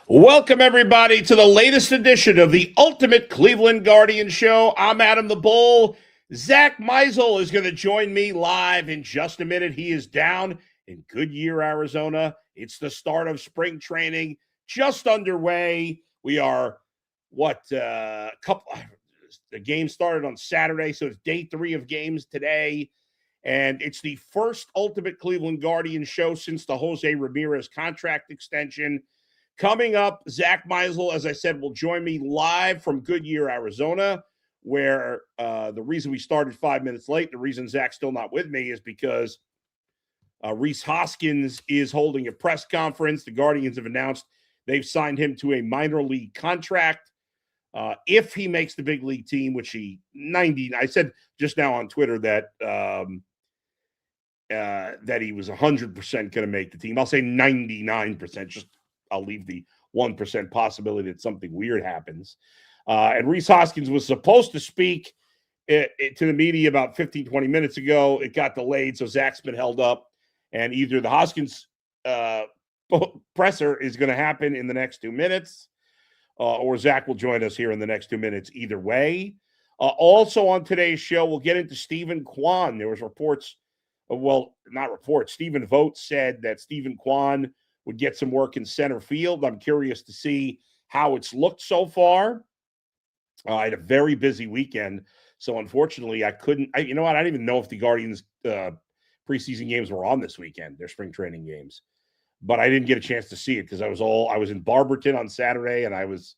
Welcome, everybody, to the latest edition of the Ultimate Cleveland Guardian Show. I'm Adam the Bull. Zach Meisel is going to join me live in just a minute. He is down in Goodyear, Arizona. It's the start of spring training, just underway. We are, the game started on Saturday, so it's day 3 of games today. And it's the first Ultimate Cleveland Guardian Show since the Jose Ramirez contract extension. Coming up, Zach Meisel, as I said, will join me live from Goodyear, Arizona, where the reason we started 5 minutes late, the reason Zach's still not with me is because Rhys Hoskins is holding a press conference. The Guardians have announced they've signed him to a minor league contract. If he makes the big league team, which I said just now on Twitter that he was 100% going to make the team. I'll say 99%, I'll leave the 1% possibility that something weird happens. And Rhys Hoskins was supposed to speak to the media about 15, 20 minutes ago. It got delayed, so Zach's been held up. And either the Hoskins presser is going to happen in the next 2 minutes, or Zach will join us here in the next 2 minutes. Either way. Also on today's show, we'll get into Stephen Kwan. There was reports, Stephen Vogt said that Stephen Kwan would get some work in center field. I'm curious to see how it's looked so far. I had a very busy weekend, so unfortunately I couldn't. I don't even know if the Guardians' preseason games were on this weekend, their spring training games. But I didn't get a chance to see it because I was in Barberton on Saturday and I was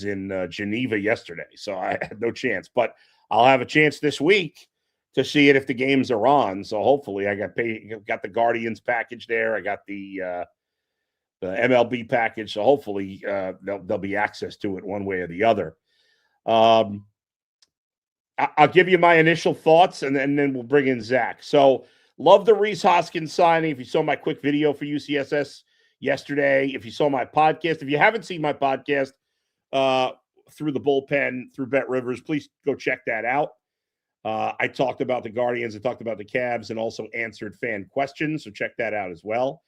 in Geneva yesterday, so I had no chance. But I'll have a chance this week to see it if the games are on. So hopefully I got the Guardians package there. I got the MLB package. So hopefully there'll be access to it one way or the other. I'll give you my initial thoughts and then we'll bring in Zach. So love the Rhys Hoskins signing. If you saw my quick video for UCSS yesterday, if you saw my podcast, if you haven't seen my podcast through the bullpen, through Bet Rivers, please go check that out. I talked about the Guardians, I talked about the Cavs, and also answered fan questions, so check that out as well.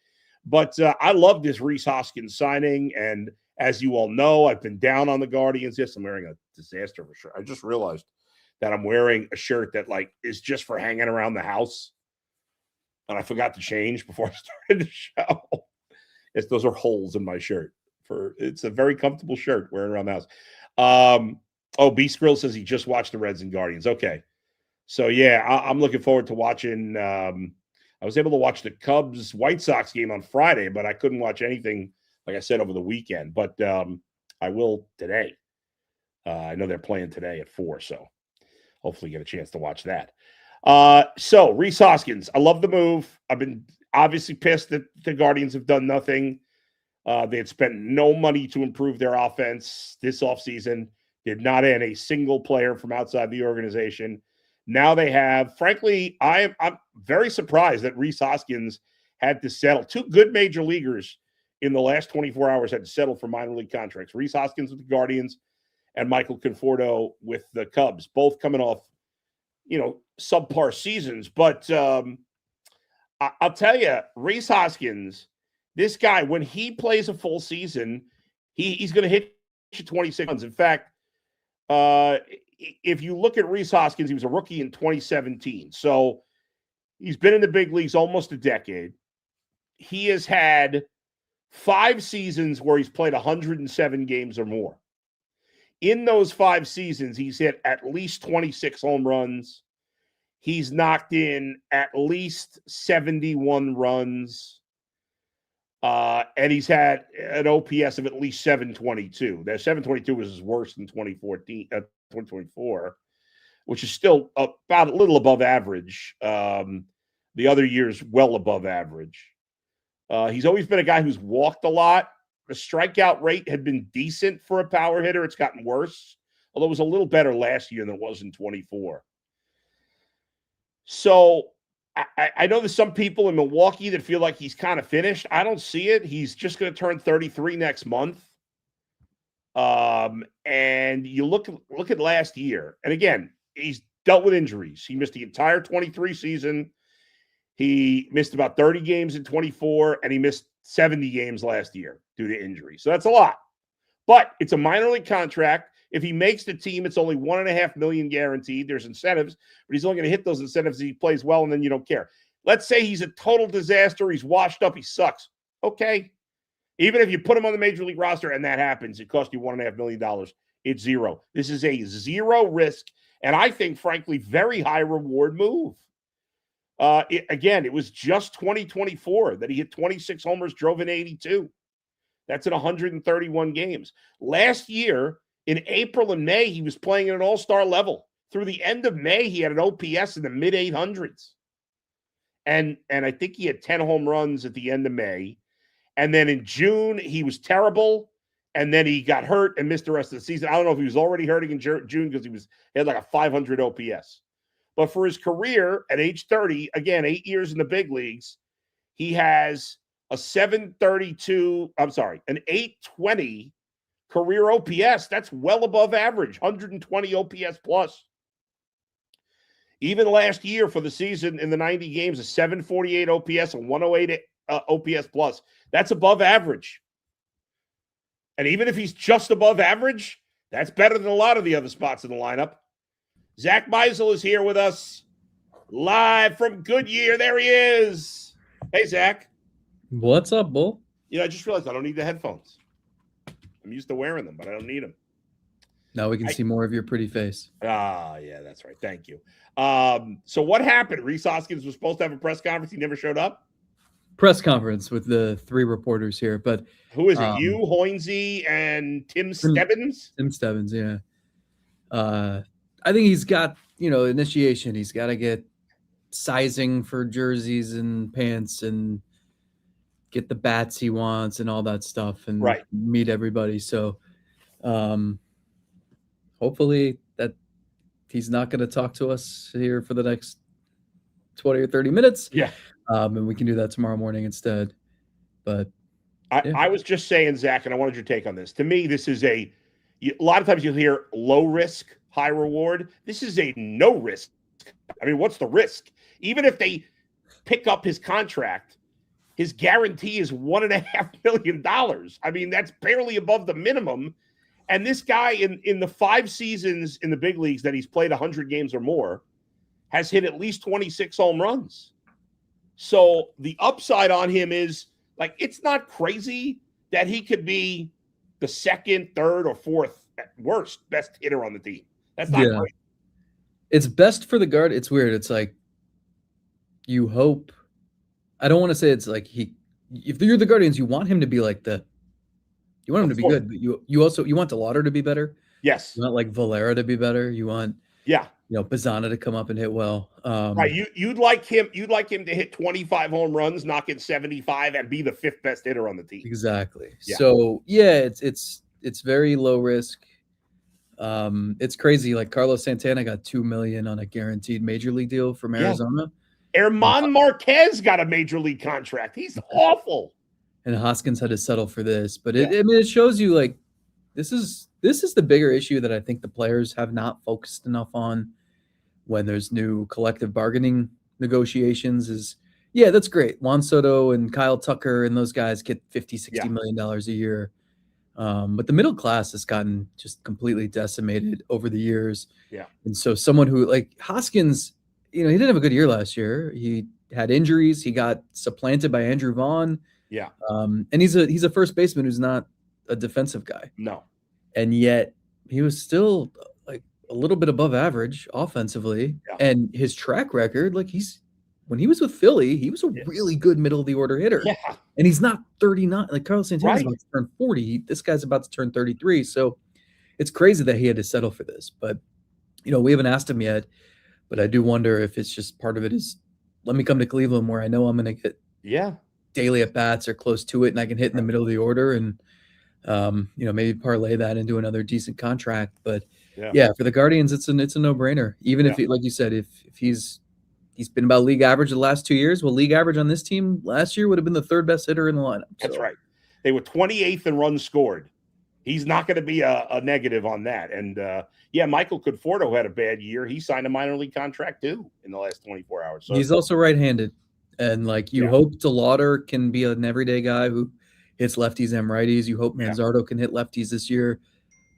But I love this Rhys Hoskins signing, and as you all know, I've been down on the Guardians. Yes, I'm wearing a disaster shirt. I just realized that I'm wearing a shirt that is just for hanging around the house, and I forgot to change before I started the show. Those are holes in my shirt. It's a very comfortable shirt wearing around the house. Beast Grill says he just watched the Reds and Guardians. Okay. So, yeah, I'm looking forward to watching. I was able to watch the Cubs-White Sox game on Friday, but I couldn't watch anything, like I said, over the weekend. But I will today. I know they're playing today at 4, so hopefully get a chance to watch that. So, Rhys Hoskins, I love the move. I've been obviously pissed that the Guardians have done nothing. They had spent no money to improve their offense this offseason, did not add a single player from outside the organization. Now they have, frankly, I'm very surprised that Rhys Hoskins had to settle. 2 good major leaguers in the last 24 hours had to settle for minor league contracts. Rhys Hoskins with the Guardians and Michael Conforto with the Cubs, both coming off, subpar seasons. But I'll tell you, Rhys Hoskins, this guy, when he plays a full season, he's going to hit you 26 runs. In fact, if you look at Rhys Hoskins, he was a rookie in 2017. So he's been in the big leagues almost a decade. He has had 5 seasons where he's played 107 games or more. In those 5 seasons, he's hit at least 26 home runs. He's knocked in at least 71 runs. And he's had an OPS of at least 722. That 722 was his worst in 2024, which is still about a little above average. The other years, well above average. He's always been a guy who's walked a lot. The strikeout rate had been decent for a power hitter. It's gotten worse, although it was a little better last year than it was in 24. So I know there's some people in Milwaukee that feel like he's kind of finished. I don't see it. He's just going to turn 33 next month. And you look at last year, and again, he's dealt with injuries. He missed the entire 23 season. He missed about 30 games in 24, and he missed 70 games last year due to injury. So that's a lot. But it's a minor league contract. If he makes the team, it's only $1.5 million guaranteed. There's incentives, but he's only going to hit those incentives if he plays well, and then you don't care. Let's say he's a total disaster. He's washed up. He sucks. Okay. Even if you put him on the major league roster and that happens, it costs you $1.5 million. It's zero. This is a zero risk, and I think, frankly, very high reward move. It was just 2024 that he hit 26 homers, drove in 82. That's in 131 games. Last year, in April and May, he was playing at an all-star level. Through the end of May, he had an OPS in the mid-800s. And I think he had 10 home runs at the end of May. And then in June, he was terrible. And then he got hurt and missed the rest of the season. I don't know if he was already hurting in June because he had like a 500 OPS. But for his career at age 30, again, 8 years in the big leagues, he has an 820 career OPS. That's well above average, 120 OPS plus. Even last year for the season in the 90 games, a 748 OPS and 108 OPS plus. That's above average. And even if he's just above average, that's better than a lot of the other spots in the lineup. Zach Meisel is here with us live from Goodyear. There he is. Hey, Zach. What's up, Bull? I just realized I don't need the headphones. I'm used to wearing them, but I don't need them. Now we can see more of your pretty face. Yeah, that's right. Thank you. So what happened? Rhys Hoskins was supposed to have a press conference. He never showed up? Press conference with the three reporters here, but who is it? You, Hoinsey, and Tim Stebbins? Tim Stebbins, yeah. I think he's got, initiation. He's got to get sizing for jerseys and pants and get the bats he wants and all that stuff and meet everybody. So hopefully that he's not going to talk to us here for the next 20 or 30 minutes. Yeah. And we can do that tomorrow morning instead. But I was just saying, Zach, and I wanted your take on this. To me, this is a lot of times you'll hear low risk, high reward. This is a no risk. I mean, what's the risk? Even if they pick up his contract, his guarantee is $1.5 million. I mean, that's barely above the minimum. And this guy in the 5 seasons in the big leagues that he's played 100 games or more has hit at least 26 home runs. So the upside on him is, it's not crazy that he could be the second, third, or fourth at worst best hitter on the team. That's not great. It's best for the guard. It's weird. It's like you hope. I don't want to say it's like if you're the Guardians, you want him to be you want him to be good, but you want DeLauder to be better. Yes. You want Valera to be better. You want Bazzana to come up and hit well. Right. You'd like him to hit 25 home runs, knock in 75, and be the 5th best hitter on the team. Exactly. Yeah. So it's very low risk. It's crazy. Like Carlos Santana got $2 million on a guaranteed major league deal from Arizona. Herman Marquez got a major league contract. He's awful. And Hoskins had to settle for this, but it shows you this is the bigger issue that I think the players have not focused enough on when there's new collective bargaining negotiations. That's great. Juan Soto and Kyle Tucker and those guys get $50-60 million a year. But the middle class has gotten just completely decimated over the years. Yeah. And so someone who Hoskins, he didn't have a good year last year. He had injuries. He got supplanted by Andrew Vaughn. Yeah. And he's a first baseman who's not a defensive guy. No. And yet he was still a little bit above average offensively. Yeah. And his track record, when he was with Philly, he was a really good middle of the order hitter. Yeah. And he's not 39. Carlos Santana's about to turn 40. This guy's about to turn 33. So it's crazy that he had to settle for this. But, we haven't asked him yet. But I do wonder if it's just part of it is, let me come to Cleveland where I know I'm going to get daily at bats or close to it, and I can hit in the middle of the order and, maybe parlay that into another decent contract. But for the Guardians, it's a no-brainer. Even if, like you said, if he's been about league average the last 2 years. Well, league average on this team last year would have been the 3rd best hitter in the lineup. That's right. They were 28th in runs scored. He's not going to be a negative on that. And, Michael Conforto had a bad year. He signed a minor league contract, too, in the last 24 hours. So he's also right-handed. And like you hope DeLauder can be an everyday guy who hits lefties and righties. You hope Manzardo can hit lefties this year,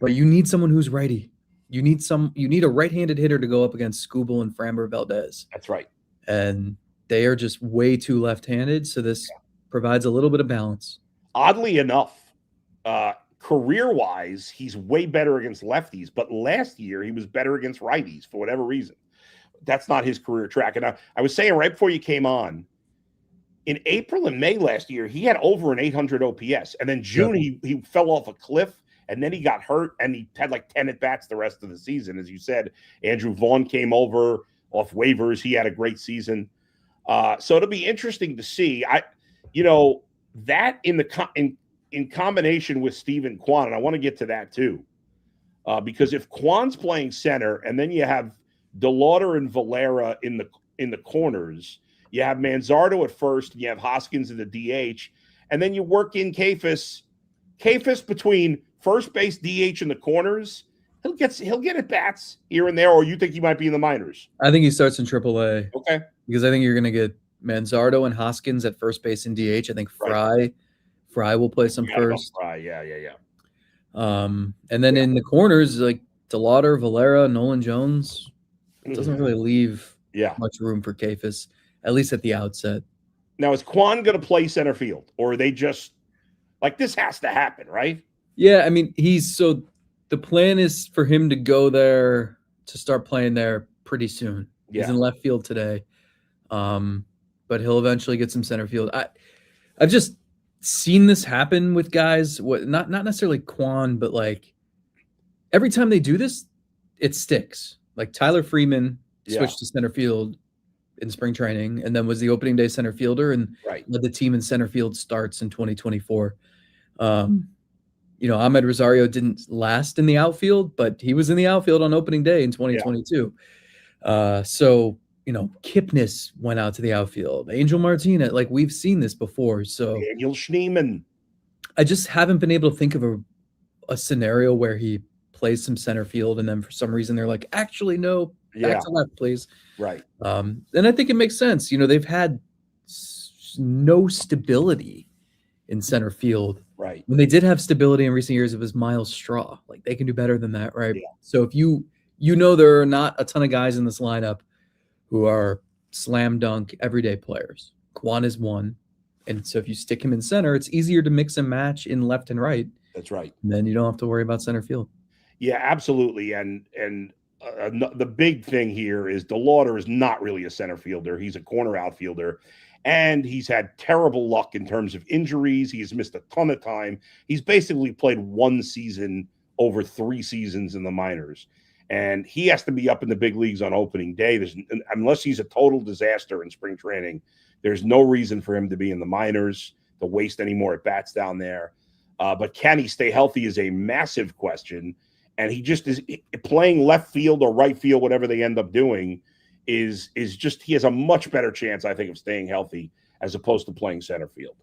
but you need someone who's righty. You need a right-handed hitter to go up against Skubal and Framber Valdez. That's right. And they are just way too left-handed, so this provides a little bit of balance. Oddly enough, career-wise, he's way better against lefties, but last year he was better against righties for whatever reason. That's not his career track. And I was saying right before you came on, in April and May last year, he had over an 800 OPS. And then June, he fell off a cliff, and then he got hurt, and he had like 10 at-bats the rest of the season. As you said, Andrew Vaughn came over off waivers. He had a great season. So it'll be interesting to see. That in combination with Steven Kwan, and I want to get to that too, because if Kwan's playing center, and then you have DeLauder and Valera in the corners, you have Manzardo at first, and you have Hoskins in the DH, and then you work in Kefis between first base, DH, and the corners. He'll get at bats here and there, or you think he might be in the minors? I think he starts in AAA. Okay, because I think you're going to get Manzardo and Hoskins at first base and DH. I think Fry will play some first. Fry, yeah. And then in the corners, like DeLauder, Valera, Nolan Jones, it doesn't really leave much room for Kefis, at least at the outset. Now, is Kwan going to play center field, or are they just like, this has to happen, right? Yeah, I mean, the plan is for him to go there, to start playing there pretty soon. Yeah. He's in left field today, but he'll eventually get some center field. I've just seen this happen with guys, not necessarily Kwan, but like every time they do this, it sticks. Like Tyler Freeman switched to center field in spring training, and then was the opening day center fielder and led the team in center field starts in 2024. Ahmed Rosario didn't last in the outfield, but he was in the outfield on opening day in 2022. So Kipnis went out to the outfield. Angel Martinez, like we've seen this before. So Daniel Schneemann. I just haven't been able to think of a scenario where he plays some center field, and then for some reason they're like, actually, no, back to left, please. Right. And I think it makes sense. They've had no stability in center field. Right. When they did have stability in recent years, it was Miles Straw. Like they can do better than that, right? Yeah. So if there are not a ton of guys in this lineup who are slam dunk everyday players. Kwan is one. And so if you stick him in center, it's easier to mix and match in left and right. That's right. And then you don't have to worry about center field. Yeah, absolutely. And the big thing here is DeLauder is not really a center fielder. He's a corner outfielder. And he's had terrible luck in terms of injuries. He's missed a ton of time. He's basically played one season over 3 seasons in the minors. And he has to be up in the big leagues on opening day. Unless he's a total disaster in spring training, there's no reason for him to be in the minors, to waste any more at-bats down there. But can he stay healthy is a massive question. And he just is playing left field or right field, whatever they end up doing, is just, he has a much better chance, I think, of staying healthy as opposed to playing center field.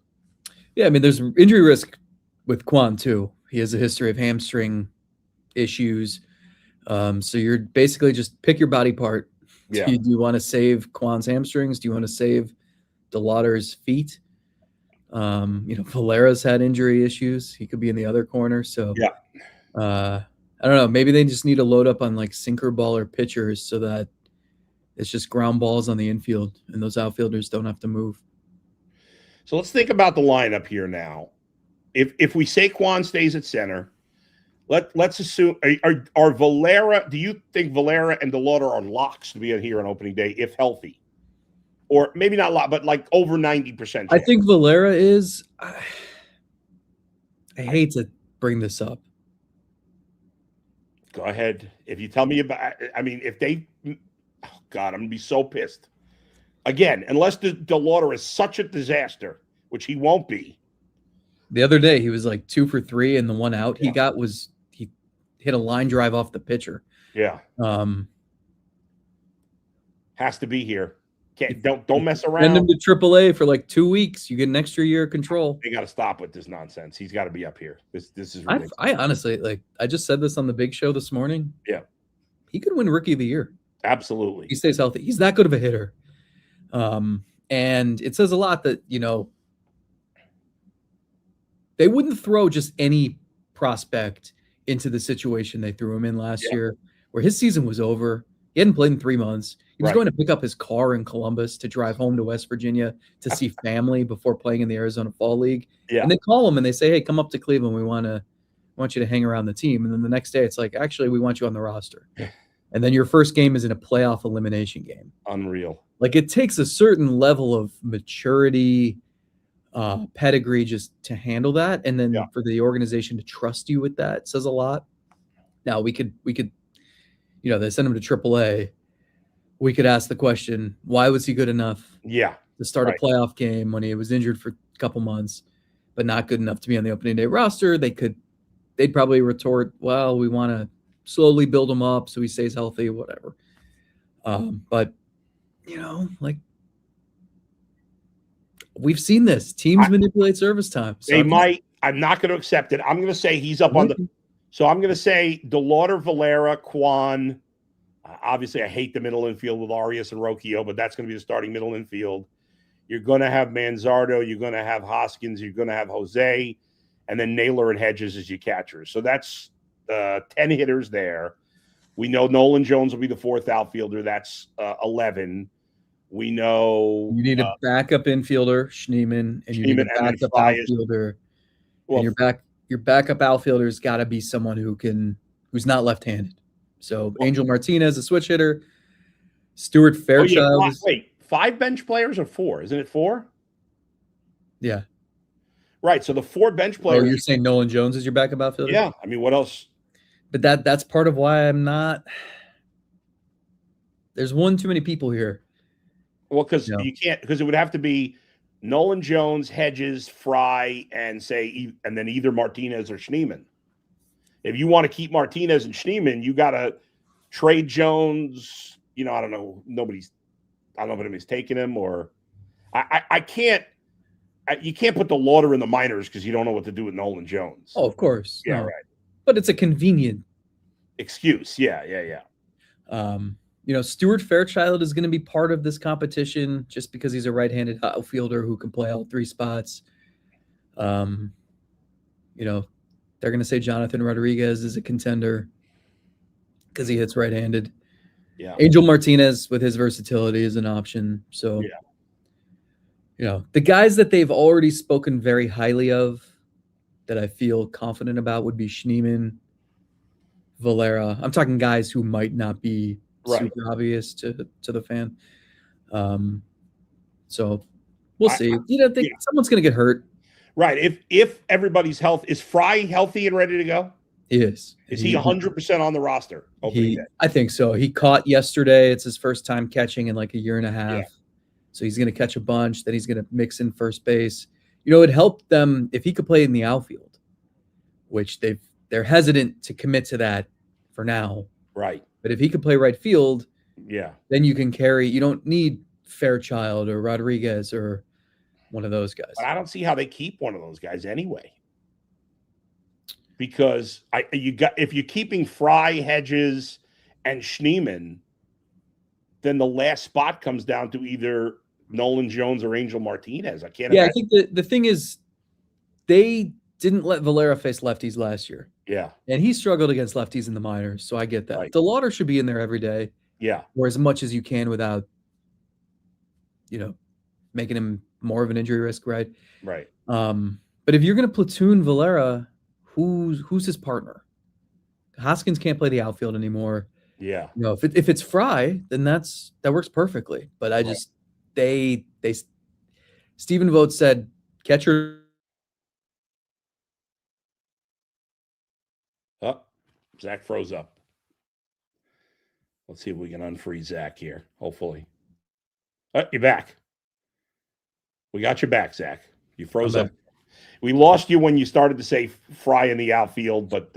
Yeah, I mean, there's injury risk with Kwan too. He has a history of hamstring issues. So you're basically just pick your body part. Yeah. Do you want to save Kwan's hamstrings? Do you want to save DeLauder's feet? Valera's had injury issues. He could be in the other corner. So I don't know. Maybe they just need to load up on like sinker baller pitchers so that it's just ground balls on the infield and those outfielders don't have to move. So let's think about the lineup here now. If we say Kwan stays at center, let's assume are Valera. Do you think Valera and DeLauder are locks to be in here on opening day if healthy, or maybe not lock, but like over 90%? I think Valera is. I hate to bring this up. Go ahead. If you tell me about, I mean, if they, oh God, I'm gonna be so pissed. Again, unless DeLauder is such a disaster, which he won't be. The other day, he was like 2 for 3, and the one out he got was he hit a line drive off the pitcher. Yeah. Has to be here. Don't mess around. Send him to AAA for like 2 weeks. You get an extra year of control. They got to stop with this nonsense. He's got to be up here. This is ridiculous. I honestly, I just said this on the big show this morning. Yeah. He could win Rookie of the Year. Absolutely. He stays healthy. He's that good of a hitter. And it says a lot that, they wouldn't throw just any prospect into the situation they threw him in last year, where his season was over. He hadn't played in 3 months. He was going to pick up his car in Columbus to drive home to West Virginia to see family before playing in the Arizona Fall League. Yeah. And they call him and they say, hey, come up to Cleveland. We want you to hang around the team. And then the next day it's like, actually, we want you on the roster. And then your first game is in a playoff elimination game. Unreal. Like, it takes a certain level of maturity, pedigree just to handle that. And then for the organization to trust you with that says a lot. Now we could, they send him to AAA. We could ask the question, why was he good enough to start a playoff game when he was injured for a couple months, but not good enough to be on the opening day roster? They'd probably retort, well, we want to slowly build him up so he stays healthy, whatever. But, we've seen this. Teams manipulate service time. So I'm not going to accept it. I'm going to say he's up on the – so I'm going to say DeLauder, Valera, Kwan. Obviously, I hate the middle infield with Arias and Rocchio, but that's going to be the starting middle infield. You're going to have Manzardo. You're going to have Hoskins. You're going to have Jose. And then Naylor and Hedges as your catchers. So that's 10 hitters there. We know Nolan Jones will be the fourth outfielder. That's 11. We know you need a backup infielder, Schneemann, and you need a backup outfielder. And your backup outfielder's got to be someone who's not left-handed. So Angel Martinez, a switch hitter. Stuart Fairchild. Wait, 5 bench players or 4? Isn't it 4? Yeah. Right. So the 4 bench players. Oh, you're saying Nolan Jones is your backup outfielder? Yeah. I mean, what else? But that's part of why I'm not. There's one too many people here. Well, because you can't, because it would have to be Nolan Jones, Hedges, Fry, and then either Martinez or Schneemann. If you want to keep Martinez and Schneemann, you got to trade Jones. I don't know. I don't know if anybody's taking him, or I can't. You can't put the Lauder in the minors because you don't know what to do with Nolan Jones. Oh, of course. Yeah, no. right. But it's a convenient excuse. Yeah. Stuart Fairchild is going to be part of this competition just because he's a right-handed outfielder who can play all 3 spots. They're going to say Jonathan Rodriguez is a contender because he hits right-handed. Yeah. Angel Martinez with his versatility is an option. So, the guys that they've already spoken very highly of that I feel confident about would be Schneemann, Valera. I'm talking guys who might not be super obvious to the fan. So we'll see. Someone's going to get hurt. Right. If everybody's healthy, is Fry healthy and ready to go? He is. Is he 100% on the roster? I think so. He caught yesterday. It's his first time catching in like a year and a half. Yeah. So he's going to catch a bunch. Then he's going to mix in first base. It helped them if he could play in the outfield, which they're hesitant to commit to that for now. Right. But if he could play right field, then you can carry. You don't need Fairchild or Rodriguez or one of those guys. But I don't see how they keep one of those guys anyway. Because if you're keeping Fry, Hedges, and Schneemann, then the last spot comes down to either Nolan Jones or Angel Martinez. I can't. Yeah, I think the thing is, they didn't let Valera face lefties last year. Yeah, and he struggled against lefties in the minors, so I get that. Right. DeLauder should be in there every day. Yeah, or as much as you can without, making him more of an injury risk, right? Right. But if you're going to platoon Valera, who's his partner? Hoskins can't play the outfield anymore. Yeah. If it's Fry, then that works perfectly. But I just Stephen Vogt said catcher. Oh, Zach froze up. Let's see if we can unfreeze Zach here. Hopefully. Oh, you're back. We got you back, Zach. You froze up. We lost you when you started to say Fry in the outfield, but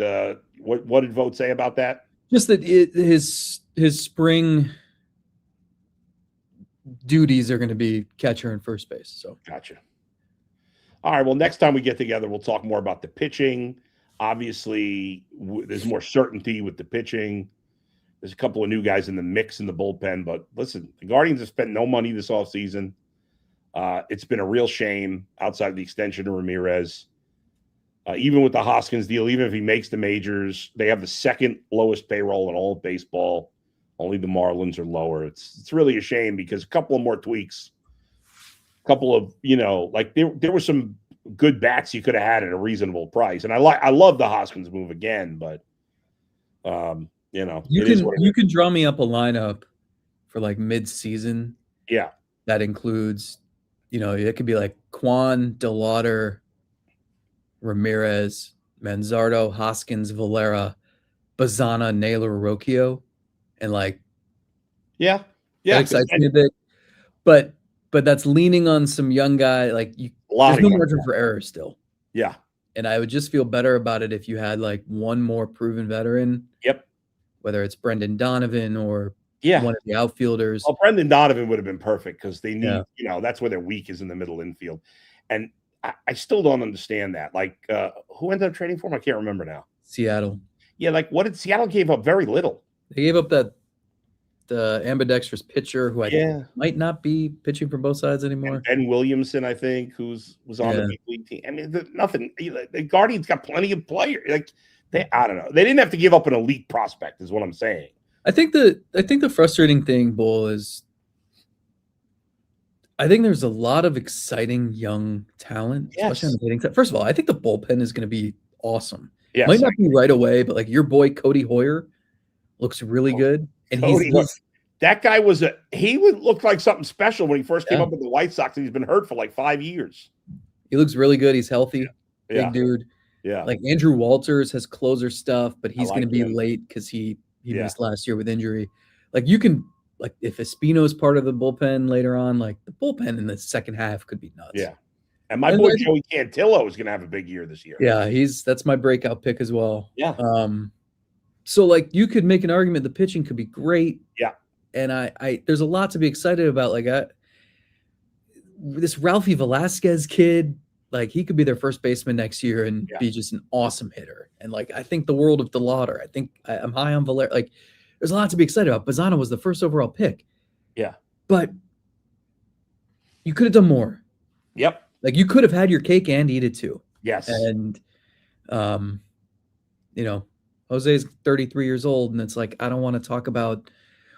what did Vogt say about that? Just that his spring duties are going to be catcher and first base. So gotcha. All right. Well, next time we get together, we'll talk more about the pitching. Obviously, there's more certainty with the pitching. There's a couple of new guys in the mix in the bullpen, but listen, the Guardians have spent no money this offseason. It's been a real shame outside of the extension of Ramirez. Even with the Hoskins deal, even if he makes the majors, they have the second lowest payroll in all of baseball. Only the Marlins are lower. It's really a shame because a couple of more tweaks, a couple of, like there were some good bats you could have had at a reasonable price. And I love the Hoskins move again, but you can draw me up a lineup for like mid-season. Yeah. That includes, it could be like Kwan, DeLauder, Ramirez, Manzardo, Hoskins, Valera, Bazana, Naylor, Rocchio, and like, that excites me a bit. But that's leaning on some young guy. Like there's no margin for error still. Yeah, and I would just feel better about it if you had like one more proven veteran. Yep. Whether it's Brendan Donovan or one of the outfielders. Oh, Brendan Donovan would have been perfect because they need, that's where they're weak is in the middle infield, and I still don't understand that. Like, who ended up trading for him? I can't remember now. Seattle. Yeah, like what did Seattle gave up? Very little. They gave up the ambidextrous pitcher who I think might not be pitching for both sides anymore. And Ben Williamson, I think, was on the big league team. I mean, nothing. The Guardians got plenty of players. Like I don't know. They didn't have to give up an elite prospect, is what I'm saying. I think the frustrating thing, Bull, is I think there's a lot of exciting young talent, especially on the hitting side. First of all, I think the bullpen is going to be awesome. Yes. Might not be right away, but like your boy Cody Hoyer looks really good. And that guy he would look like something special when he first came up with the White Sox, and he's been hurt for like 5 years. He looks really good. He's healthy. Big dude. Yeah. Like Andrew Walters has closer stuff, but he's going to be late because he missed last year with injury. Like you can, like if Espino's part of the bullpen later on, like the bullpen in the second half could be nuts. Yeah. And my boy Joey Cantillo is going to have a big year this year. Yeah, that's my breakout pick as well. Yeah. So like you could make an argument the pitching could be great. Yeah. And I there's a lot to be excited about. Like this Ralphie Velasquez kid, like he could be their first baseman next year and be just an awesome hitter. And like I think the world of DeLauder. I think I'm high on Valera. Like there's a lot to be excited about. Bazana was the first overall pick. Yeah. But you could have done more. Yep. Like you could have had your cake and eat it too. Yes. And Jose's 33 years old, and it's like I don't want to talk about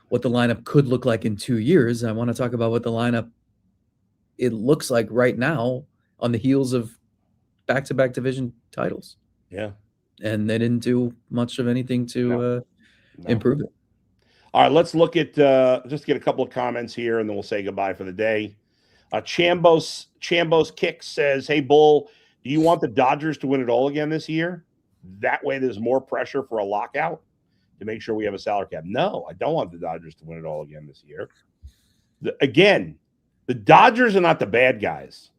what the lineup could look like in 2 years. I want to talk about what the lineup it looks like right now on the heels of back-to-back division titles. Yeah. And they didn't do much of anything to improve it. All right, let's look at just get a couple of comments here, and then we'll say goodbye for the day. Chambo's Kick says, "Hey, Bull, do you want the Dodgers to win it all again this year? That way there's more pressure for a lockout to make sure we have a salary cap." No, I don't want the Dodgers to win it all again this year. The Dodgers are not the bad guys,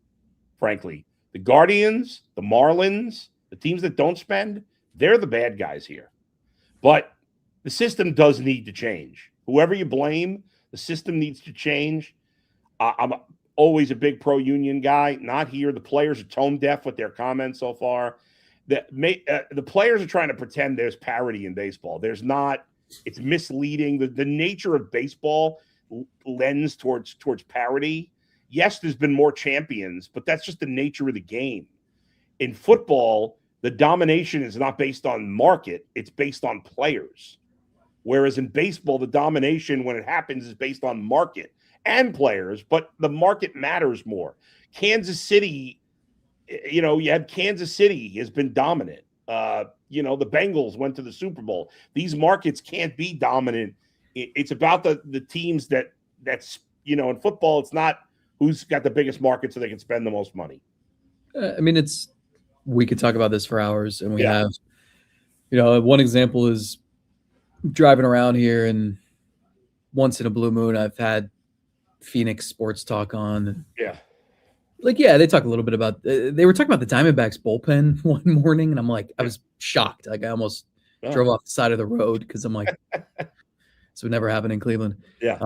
frankly. The Guardians, the Marlins, the teams that don't spend, they're the bad guys here. But the system does need to change. Whoever you blame, the system needs to change. I'm always a big pro-union guy. Not here. The players are tone deaf with their comments so far. The players are trying to pretend there's parity in baseball. There's not. It's misleading. The nature of baseball lends towards parity. Yes, there's been more champions, but that's just the nature of the game. In football, the domination is not based on market. It's based on players. Whereas in baseball, the domination, when it happens, is based on market and players, but the market matters more. Kansas City, you had Kansas City has been dominant. The Bengals went to the Super Bowl. These markets can't be dominant. It's about the teams that's in football, it's not who's got the biggest market so they can spend the most money. We could talk about this for hours, and we have, one example is driving around here, and once in a blue moon, I've had Phoenix Sports Talk on. Yeah. They talk a little bit about, they were talking about the Diamondbacks bullpen one morning, and I'm like, I was shocked. Like I almost drove off the side of the road because I'm like, this would never happen in Cleveland. Yeah.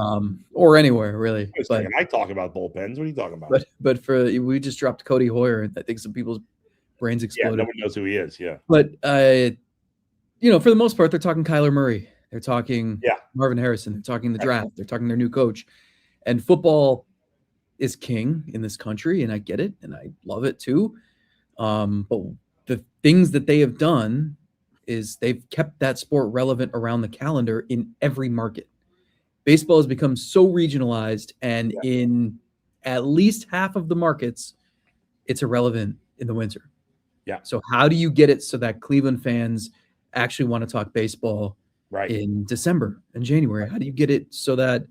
Or anywhere really. I talk about bullpens. What are you talking about? But we just dropped Cody Hoyer, and I think some people's brains exploded. Yeah, nobody knows who he is. Yeah. But for the most part, they're talking Kyler Murray. They're talking Marvin Harrison. They're talking the draft. They're talking their new coach. And football, is king in this country, and I get it, and I love it too. But the things that they have done is they've kept that sport relevant around the calendar in every market. Baseball has become so regionalized, and in at least half of the markets, it's irrelevant in the winter. Yeah. So how do you get it so that Cleveland fans actually want to talk baseball in December and January? How do you get it so that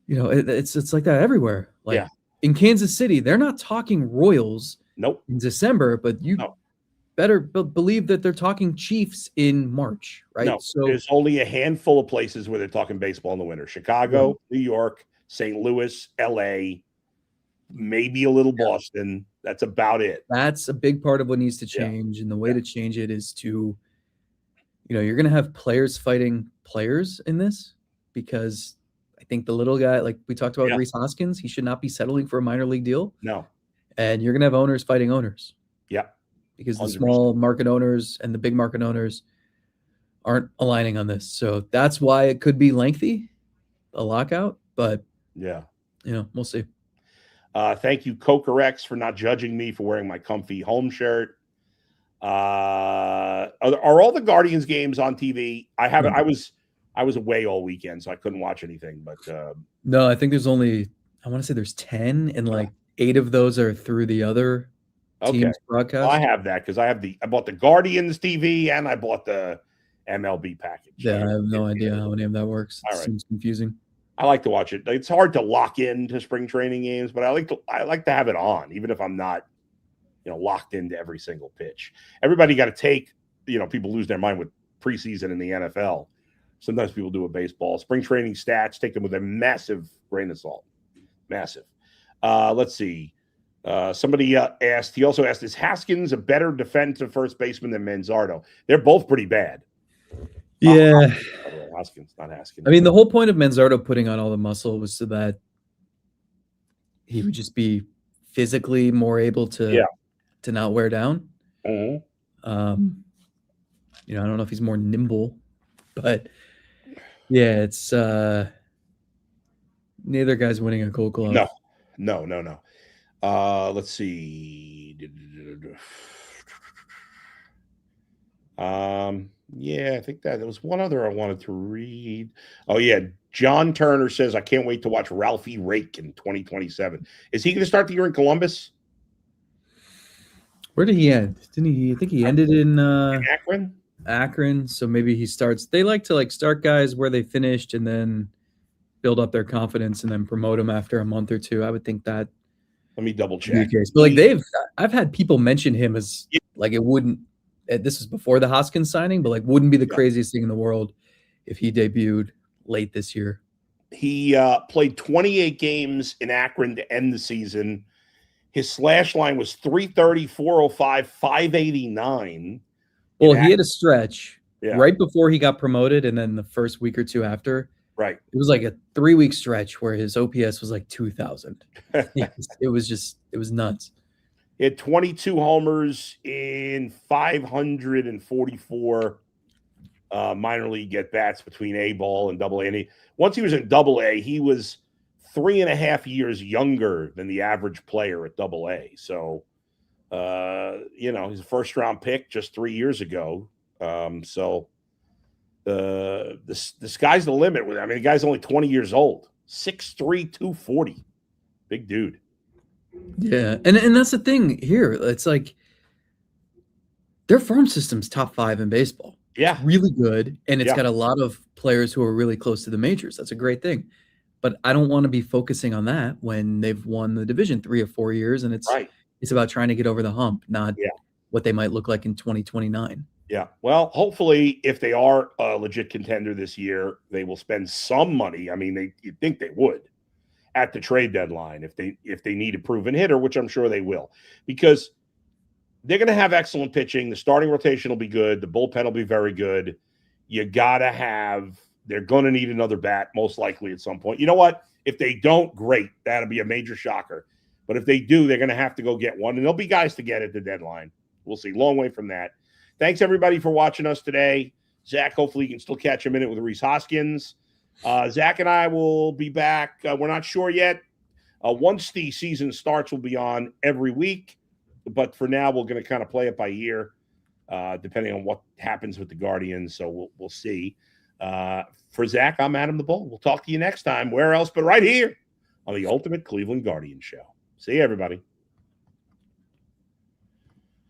it's like that everywhere? Like in Kansas City, they're not talking Royals in December, but you better believe that they're talking Chiefs in March, right? No, So there's only a handful of places where they're talking baseball in the winter: Chicago, New York, St. Louis, LA, maybe a little Boston. That's about it. That's a big part of what needs to change. And the way to change it is to, you're going to have players fighting players in this, because I think the little guy, like we talked about Rhys Hoskins, he should not be settling for a minor league deal. No. And you're going to have owners fighting owners. Yeah. Because the small market owners and the big market owners aren't aligning on this. So that's why it could be lengthy, a lockout. But, we'll see. Thank you, Cocarex, for not judging me for wearing my comfy home shirt. Are all the Guardians games on TV? I haven't. I was away all weekend, so I couldn't watch anything. But no, I think there's only, I want to say there's 10, and like 8 of those are through the other team's broadcast. Well, I have that because I bought the Guardians TV and I bought the MLB package. Yeah, I have no idea how any of that works. It seems confusing. I like to watch it. It's hard to lock into spring training games, but I like to have it on, even if I'm not, locked into every single pitch. Everybody got to take, people lose their mind with preseason in the NFL. Sometimes people do with baseball. Spring training stats, take them with a massive grain of salt. Massive. Let's see. Somebody asked, he also asked, is Hoskins a better defensive first baseman than Manzardo? They're both pretty bad. Yeah. Hoskins, not Haskins. I mean, the whole point of Manzardo putting on all the muscle was so that he would just be physically more able to not wear down. Mm-hmm. I don't know if he's more nimble, but it's neither guy's winning a Gold Glove. No. Let's see. I think that there was one other I wanted to read. Oh yeah, John Turner says, I can't wait to watch Ralphie Rake in 2027. Is he going to start the year in Columbus? Where did he end? Didn't he? I think he ended in Akron. Akron. So maybe he starts. They like to start guys where they finished and then build up their confidence and then promote them after a month or two. I would think that. Let me double check. But I've had people mention him as it wouldn't. This was before the Hoskins signing, but wouldn't be the craziest thing in the world if he debuted late this year. He played 28 games in Akron to end the season. His slash line was 330, 405, 589. Well, he had a stretch right before he got promoted, and then the first week or two after. Right. It was like a 3-week stretch where his OPS was 2,000. It was nuts. He had 22 homers in 544 minor league at-bats between A ball and Double A. And once he was in Double A, he was 3.5 years younger than the average player at Double A. So, he's a first-round pick just 3 years ago. The sky's the limit. I mean, the guy's only 20 years old, 6'3", 240. Big dude. Yeah, and that's the thing here. It's their farm system's top 5 in baseball. Yeah. It's really good, and it's got a lot of players who are really close to the majors. That's a great thing. But I don't want to be focusing on that when they've won the division 3 or 4 years, and it's about trying to get over the hump, not what they might look like in 2029. Yeah. Well, hopefully, if they are a legit contender this year, they will spend some money. I mean, you'd think they would at the trade deadline if they need a proven hitter, which I'm sure they will, because they're going to have excellent pitching. The starting rotation will be good. The bullpen will be very good. They're going to need another bat, most likely at some point. You know what? If they don't, great. That'll be a major shocker. But if they do, they're going to have to go get one, and there'll be guys to get at the deadline. We'll see. Long way from that. Thanks, everybody, for watching us today. Zach, hopefully you can still catch a minute with Rhys Hoskins. Zach and I will be back. We're not sure yet. Once the season starts, we'll be on every week. But for now, we're going to kind of play it by ear, depending on what happens with the Guardians. So we'll see. For Zach, I'm Adam the Bull. We'll talk to you next time. Where else but right here on the Ultimate Cleveland Guardian Show. See you, everybody.